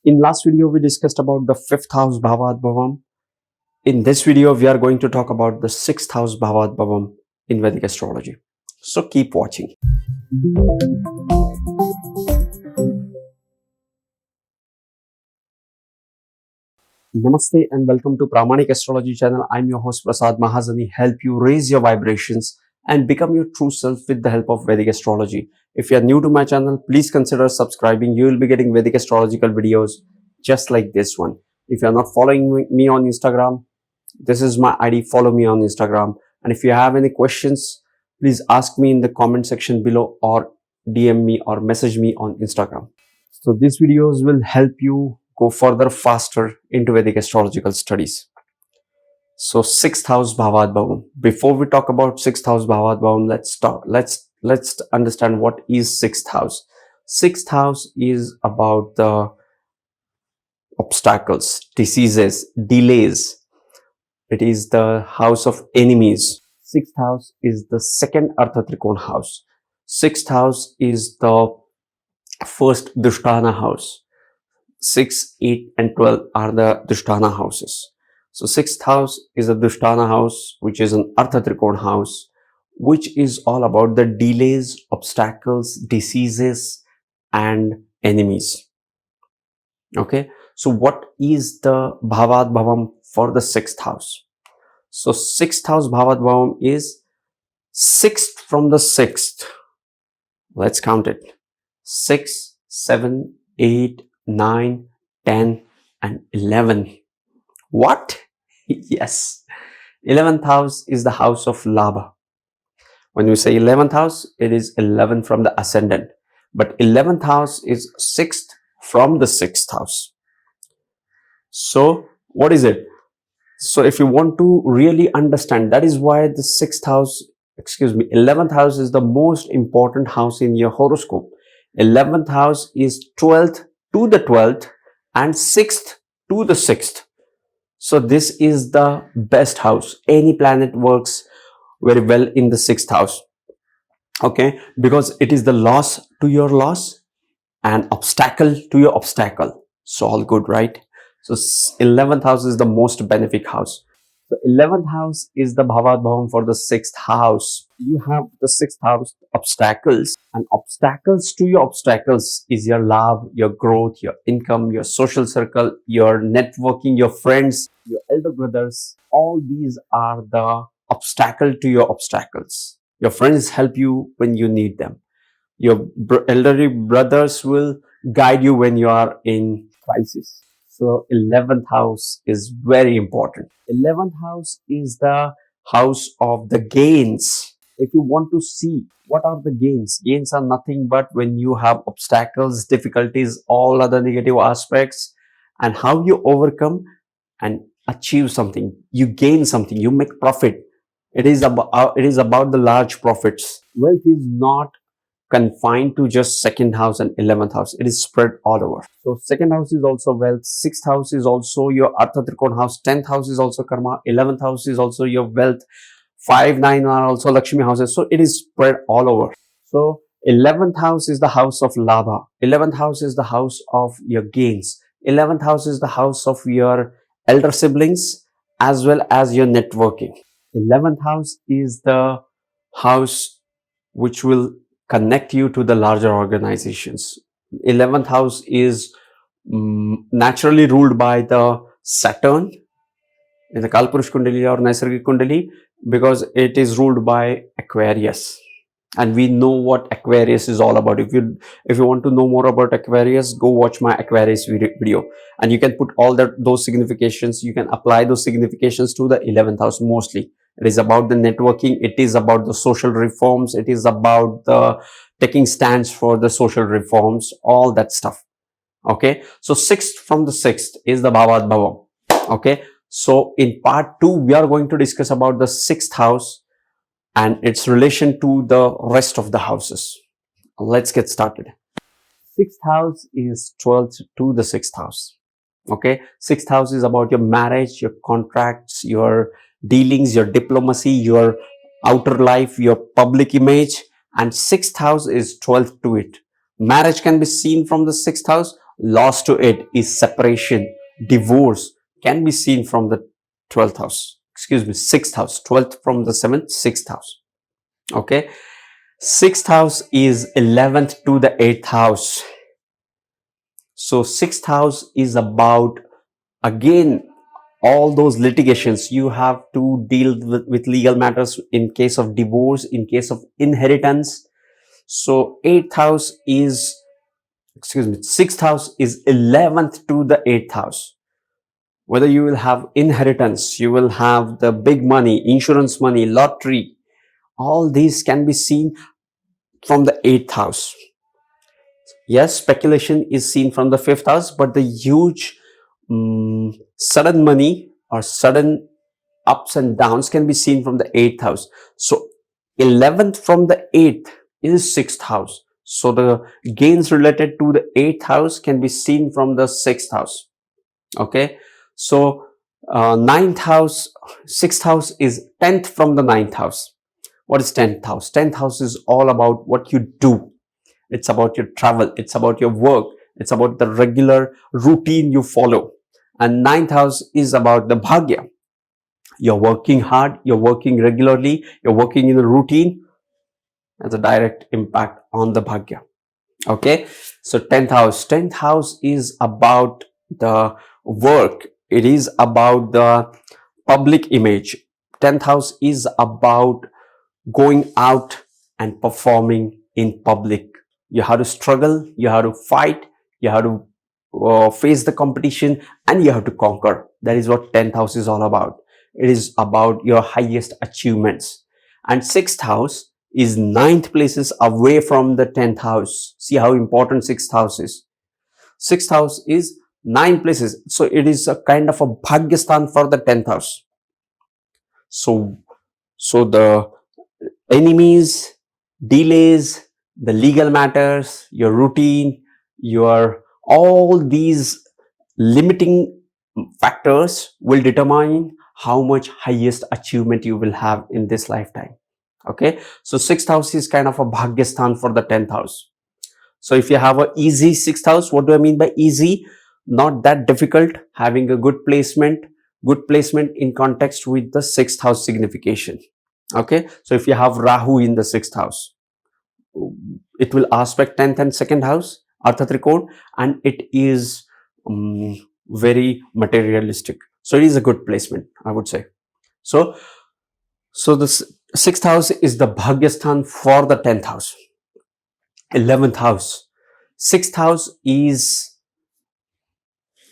In last video, we discussed about the fifth house Bhavat Bhavam. In this video, we are going to talk about the sixth house Bhavat Bhavam in Vedic astrology. So keep watching. Namaste and welcome to Pramanik Astrology channel. I'm your host Prasad Mahazani, help you raise your vibrations and become your true self with the help of Vedic astrology. If you are new to my channel, please consider subscribing. You will be getting Vedic astrological videos just like this one. If you are not following me on Instagram, this is my ID. Follow me on Instagram. And if you have any questions, please ask me in the comment section below or DM me or message me on Instagram. So these videos will help you go further faster into Vedic astrological studies. So sixth house Bhavat Bhavam. Before we talk about sixth house Bhavat Bhavam, let's understand what is sixth house. Sixth house is about the obstacles, diseases, delays. It is the house of enemies. Sixth house is the second Artha Trikona house. Sixth house is the first Dushtana house. 6, 8 and 12 are the Dushtana houses. So sixth house is a Dushtana house, which is an Artha Trikona house, which is all about the delays, obstacles, diseases and enemies. Okay. So what is the Bhavat Bhavam for the sixth house? So sixth house Bhavat Bhavam is sixth from the sixth. Let's count it. 6, 7, 8, 9, 10 and 11. What? Yes. 11th house is the house of Labha. When you say 11th house, it is 11 from the ascendant. But 11th house is 6th from the 6th house. So what is it? So if you want to really understand, that is why the 11th house is the most important house in your horoscope. 11th house is 12th to the 12th and 6th to the 6th. So this is the best house. Any planet works very well in the 6th house. Okay, because it is the loss to your loss and obstacle to your obstacle. So all good, right? So 11th house is the most benefic house. The 11th house is the Bhavat Bhavam for the 6th house. You have the 6th house obstacles, and obstacles to your obstacles is your love, your growth, your income, your social circle, your networking, your friends, your elder brothers. All these are the obstacle to your obstacles. Your friends help you when you need them. Your elderly brothers will guide you when you are in crisis. So 11th house is very important. 11th house is the house of the gains. If you want to see what are the gains, gains are nothing but when you have obstacles, difficulties, all other negative aspects, and how you overcome and achieve something. You gain something, you make profit. It is about the large profits. Wealth is not confined to just second house and 11th house. It is spread all over. So second house is also wealth. Sixth house is also your Artha Trikona house. 10th house is also karma. 11th house is also your wealth. 5, 9 are also Lakshmi houses. So it is spread all over. So 11th house is the house of Labha. 11th house is the house of your gains. 11th house is the house of your elder siblings as well as your networking. 11th house is the house which will connect you to the larger organizations. 11th house is naturally ruled by the Saturn in the Kalpurush Kundali or Naisargik Kundali, because it is ruled by Aquarius. And we know what Aquarius is all about. If you want to know more about Aquarius, go watch my Aquarius video. And you can put all those significations, you can apply those significations to the 11th house mostly. It is about the networking. It is about the social reforms. It is about the taking stands for the social reforms, all that stuff. Okay. So 6th from the 6th is the Bhavat Bhavam. Okay. So in part 2, we are going to discuss about the 6th house and its relation to the rest of the houses. Let's get started. 6th house is 12th to the 6th house. Okay. 6th house is about your marriage, your contracts, your dealings, your diplomacy, your outer life, your public image, and 6th house is 12th to it. Marriage can be seen from the 6th house loss to it is separation, divorce, can be seen from the 12th house. Excuse me, 6th house. 12th from the 7th, 6th house. Okay. 6th house is 11th to the 8th house. So 6th house is about, again, all those litigations. You have to deal with legal matters in case of divorce, in case of inheritance. So 8th house is, excuse me, 6th house is 11th to the 8th house. Whether you will have inheritance, you will have the big money, insurance money, lottery, all these can be seen from the 8th house. Yes, speculation is seen from the 5th house, but the huge sudden money or sudden ups and downs can be seen from the 8th house. So 11th from the 8th is 6th house. So the gains related to the 8th house can be seen from the 6th house. Okay. So 9th house, 6th house is 10th from the 9th house. What is 10th house? 10th house is all about what you do. It's about your travel. It's about your work. It's about the regular routine you follow. And 9th house is about the bhagya. You're working hard. You're working regularly. You're working in a routine. Has a direct impact on the bhagya. Okay. So 10th house. 10th house is about the work. It is about the public image. 10th house is about going out and performing in public. You have to struggle, you have to fight, you have to face the competition, and you have to conquer. That is what 10th house is all about. It is about your highest achievements. And 6th house is 9th places away from the 10th house. See how important 6th house is. 6th house is 9 places. So it is a kind of a bhagyastan for the 10th house. So the enemies, delays, the legal matters, your routine, your all these limiting factors will determine how much highest achievement you will have in this lifetime. Okay. So 6th house is kind of a bhagyastan for the 10th house. So if you have a easy 6th house, what do I mean by easy? Not that difficult, having a good placement in context with the 6th house signification. Okay. So if you have Rahu in the 6th house, it will aspect 10th and 2nd house, Artha Trikon, and it is very materialistic. So it is a good placement, I would say. So the 6th house is the Bhagyasthan for the 10th house. 11th house. 6th house is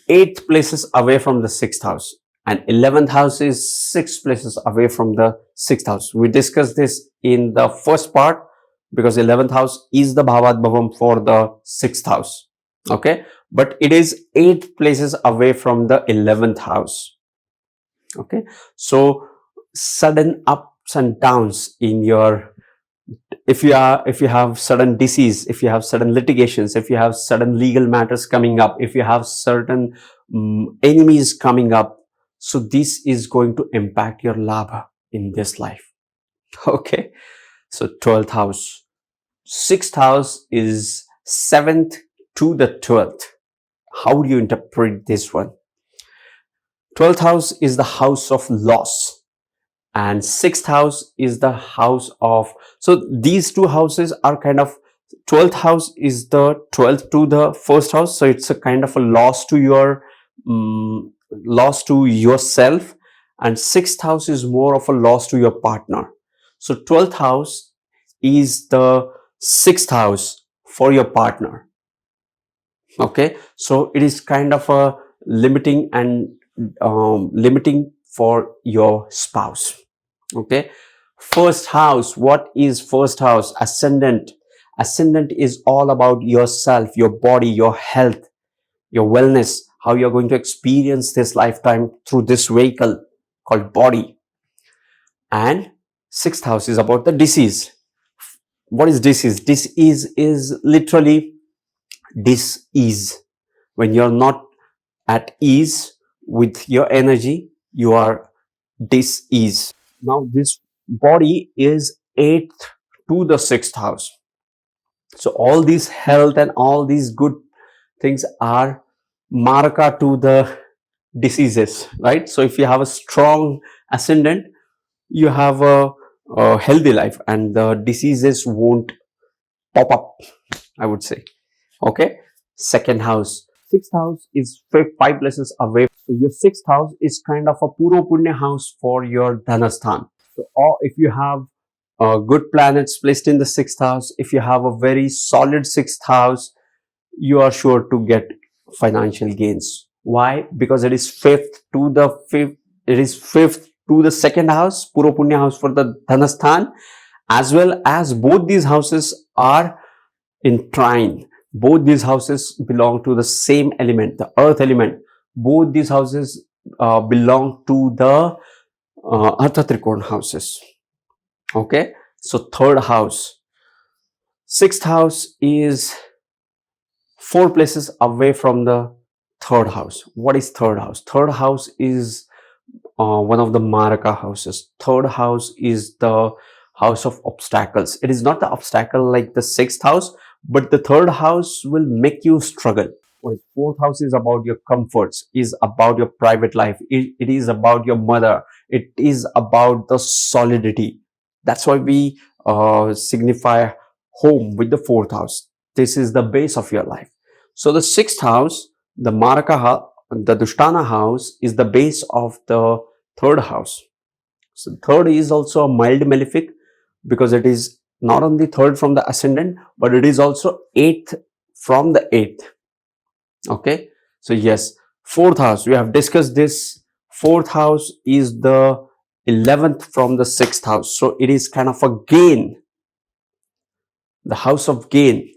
8 places away from the 6th house. And 11th house is 6 places away from the 6th house. We discussed this in the first part because 11th house is the Bhavat Bhavam for the 6th house. Okay. But it is 8 places away from the 11th house. Okay. So sudden ups and downs in your, if you have sudden disease, if you have sudden litigations, if you have sudden legal matters coming up, if you have certain enemies coming up, so this is going to impact your labha in this life. Okay. So 12th house. 6th house is 7th to the 12th. How do you interpret this one? 12th house is the house of loss. And 6th house is the house of, so these two houses are kind of, 12th house is the 12th to the 1st house. So it's a kind of a loss to your, loss to yourself. And 6th house is more of a loss to your partner. So 12th house is the 6th house for your partner. Okay. So it is kind of a limiting and limiting for your spouse. Okay. First house. What is first house? Ascendant. Ascendant is all about yourself, your body, your health, your wellness, how you're going to experience this lifetime through this vehicle called body. And 6th house is about the disease. What is disease? Disease is literally dis-ease. When you're not at ease with your energy, you are dis-ease. Now this body is 8th to the 6th house. So all these health and all these good things are maraka to the diseases, right? So if you have a strong ascendant, you have a healthy life and the diseases won't pop up, I would say. Okay. Second house. Sixth house is five places away. So your sixth house is kind of a Puro Punya house for your Dhanasthan. So, or if you have good planets placed in the sixth house, if you have a very solid sixth house, you are sure to get financial gains. Why? Because it is fifth to the fifth. It is fifth to the second house, Puro Punya house for the Dhanasthan, as well as both these houses are in trine. Both these houses belong to the same element, the earth element. Both these houses belong to the Artha Trikona houses. Okay. So third house. Sixth house is 4 places away from the third house. What is third house? Third house is one of the Maraka houses. Third house is the house of obstacles. It is not the obstacle like the sixth house, but the third house will make you struggle. Fourth house is about your comforts, is about your private life. It is about your mother. It is about the solidity. That's why we signify home with the fourth house. This is the base of your life. So the sixth house, the Maraka, the Dushtana house is the base of the third house. So third is also a mild malefic because it is not only third from the ascendant, but it is also eighth from the eighth. Okay. So yes, fourth house, we have discussed this. Fourth house is the 11th from the sixth house. So it is kind of a gain, the house of gain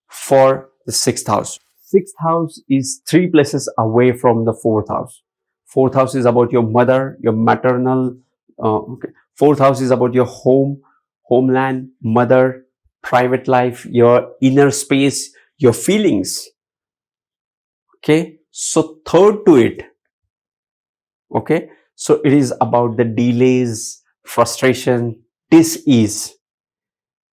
for the sixth house. Sixth house is 3 places away from the fourth house. Fourth house is about your mother, your maternal. Okay. Fourth house is about your home, homeland, mother, private life, your inner space, your feelings. Okay. So third to it. Okay. So it is about the delays, frustration, dis-ease.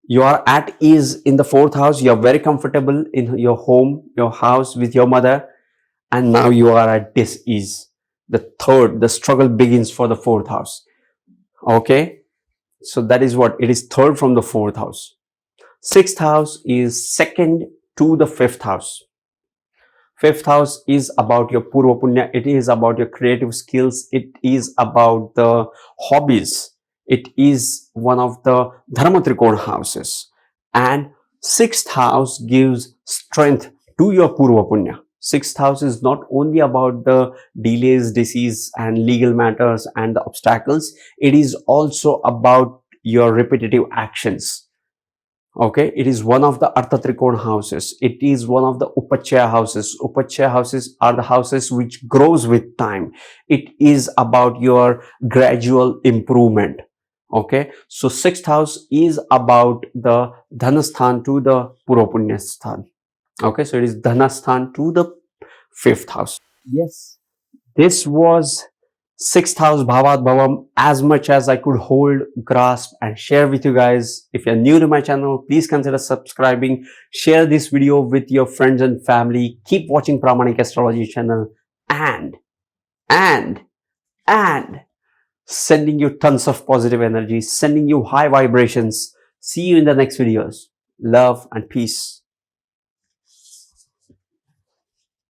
You are at ease in the fourth house. You are very comfortable in your home, your house with your mother. And now you are at dis-ease. The third, the struggle begins for the fourth house. Okay. So that is what it is, third from the fourth house. Sixth house is second to the fifth house. Fifth house is about your Purva Punya. It is about your creative skills. It is about the hobbies. It is one of the Dharma Trikona houses. And sixth house gives strength to your Purva Punya. Sixth house is not only about the delays, disease, and legal matters and the obstacles. It is also about your repetitive actions. Okay, it is one of the Artha Trikona houses. It is one of the Upachaya houses. Upachaya houses are the houses which grows with time. It is about your gradual improvement. Okay, so sixth house is about the Dhanasthan to the Puroppunyasthan. Okay, so it is Dhanasthan to the fifth house. Yes, this was sixth house Bhavat Bhavam, as much as I could hold, grasp, and share with you guys. If you're new to my channel, please consider subscribing. Share this video with your friends and family. Keep watching Pramanik Astrology channel and sending you tons of positive energy, sending you high vibrations. See you in the next videos. Love and peace.